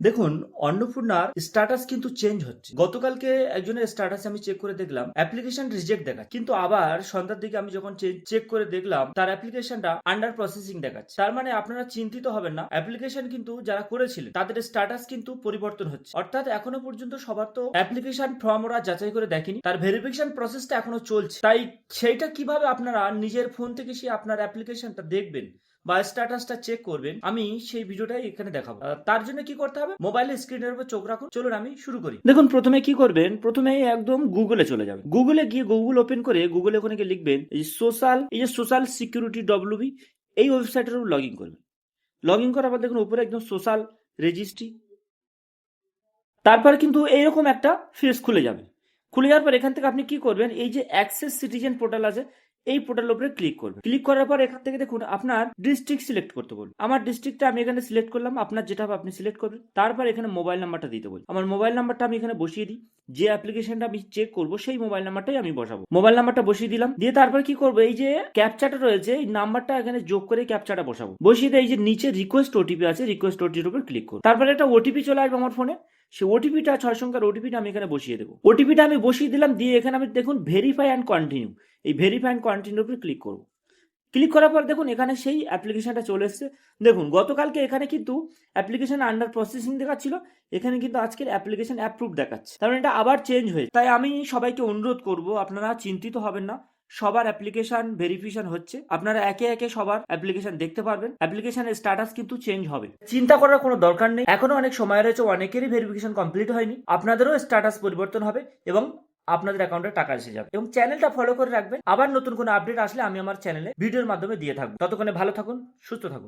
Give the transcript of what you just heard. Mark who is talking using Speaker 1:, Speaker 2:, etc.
Speaker 1: দেখুন, অন্নপূর্ণার স্ট্যাটাস কিন্তু চেঞ্জ হচ্ছে। গতকালকে একজনের স্ট্যাটাস আমি চেক করে দেখলাম অ্যাপ্লিকেশন রিজেক্ট দেখাচ্ছে, কিন্তু আবার সন্ধ্যার দিকে আমি যখন চেক করে দেখলাম তার অ্যাপ্লিকেশনটা আন্ডার প্রসেসিং দেখাচ্ছে। তার মানে আপনারা চিন্তিত হবেন না, অ্যাপ্লিকেশন কিন্তু যারা করেছিলেন তাদের স্ট্যাটাস কিন্তু পরিবর্তন হচ্ছে। অর্থাৎ এখনো পর্যন্ত সবার তো অ্যাপ্লিকেশন ফর্ম ওরা যাচাই করে দেখেনি, তার ভেরিফিকেশন প্রসেসটা এখনো চলছে। তাই সেইটা কিভাবে আপনারা নিজের ফোন থেকে সে আপনার অ্যাপ্লিকেশনটা দেখবেন বা স্ট্যাটাসটা চেক করবেন, আমি সেই ভিডিওটাই এখানে দেখাবো। তার জন্য কি করতে হবে, মোবাইলের স্ক্রিনের উপর চোখ রাখুন। চলুন আমি শুরু করি। দেখুন, প্রথমে কি করবেন, প্রথমে একদম গুগলে চলে যাবেন। গুগলে গিয়ে গুগল ওপেন করে গুগলে ওখানে গিয়ে লিখবেন সোশ্যাল সিকিউরিটি ডব্লিউবি, এই ওয়েবসাইটের উপর লগ ইন করবেন। লগ ইন করার পর দেখুন উপরে একদম সোশ্যাল রেজিস্ট্রি, তারপর কিন্তু এইরকম একটা ফেস খুলে যাবে। খুলে যাওয়ার পর এখান থেকে আপনি কি করবেন, এই যে অ্যাক্সেস সিটিজেন পোর্টাল আছে এই পোর্টালের উপরে ক্লিক করবেন। ক্লিক করার পর এখান থেকে দেখুন আপনার ডিস্ট্রিক্ট সিলেক্ট করতে বলুন। আমার ডিস্ট্রিক্টটা আমি এখানে সিলেক্ট করলাম, আপনার যেটা হবে আপনি সিলেক্ট করবেন। তারপর এখানে মোবাইল নাম্বারটা দিতে বলুন। আমার মোবাইল নাম্বারটা আমি এখানে বসিয়ে দিই, যে অ্যাপ্লিকেশনটা আমি চেক করব সেই মোবাইল নাম্বারটাই আমি বসাবো। মোবাইল নাম্বারটা বসিয়ে দিলাম, দিয়ে তারপর কি করবো, এই যে ক্যাপচাটা রয়েছে এই নাম্বারটা এখানে যোগ করে ক্যাপচাটা বসাবো। বসিয়ে দিয়ে এই যে নিচে রিকোয়েস্ট ওটিপি আছে, রিকোয়েস্ট ওটিপির উপর ক্লিক করবো। তারপরে একটা ওটিপি চলে আসবে আমার ফোনে, সেই ওটিপিটা 6 সংখ্যার ওটিপিটা আমি এখানে বসিয়ে দেবো। ওটিপিটা আমি বসিয়ে দিলাম, দিয়ে এখানে আমি দেখুন ভেরিফাই অ্যান্ড কন্টিনিউ, এই ভেরিফাই অ্যান্ড কন্টিনিউর উপর ক্লিক করবো। ক্লিক করার পর দেখুন এখানে সেই অ্যাপ্লিকেশনটা চলে এসেছে। দেখুন গতকালকে এখানে কিন্তু অ্যাপ্লিকেশন আন্ডার প্রসেসিং দেখাচ্ছিল, এখানে কিন্তু আজকের অ্যাপ্লিকেশন অ্যাপ্রুভ দেখাচ্ছে। কারণ এটা আবার চেঞ্জ হয়েছে। তাই আমি সবাইকে অনুরোধ করব, আপনারা চিন্তিত হবেন না, সবার অ্যাপ্লিকেশন ভেরিফিকেশন হচ্ছে। আপনারা একে একে সবার অ্যাপ্লিকেশন দেখতে পারবেন। অ্যাপ্লিকেশনের স্ট্যাটাস কিন্তু চেঞ্জ হবে, চিন্তা করার কোনো দরকার নেই। এখনো অনেক সময় রয়েছে, অনেকেরই ভেরিফিকেশন কমপ্লিট হয়নি। আপনাদেরও স্ট্যাটাস পরিবর্তন হবে এবং আপনাদের অ্যাকাউন্টে টাকা এসে যাবে। এবং চ্যানেলটা ফলো করে রাখবেন, আবার নতুন কোনো আপডেট আসলে আমি আমার চ্যানেলে ভিডিওর মাধ্যমে দিয়ে থাকবো। ততক্ষণে ভালো থাকুন, সুস্থ থাকুন।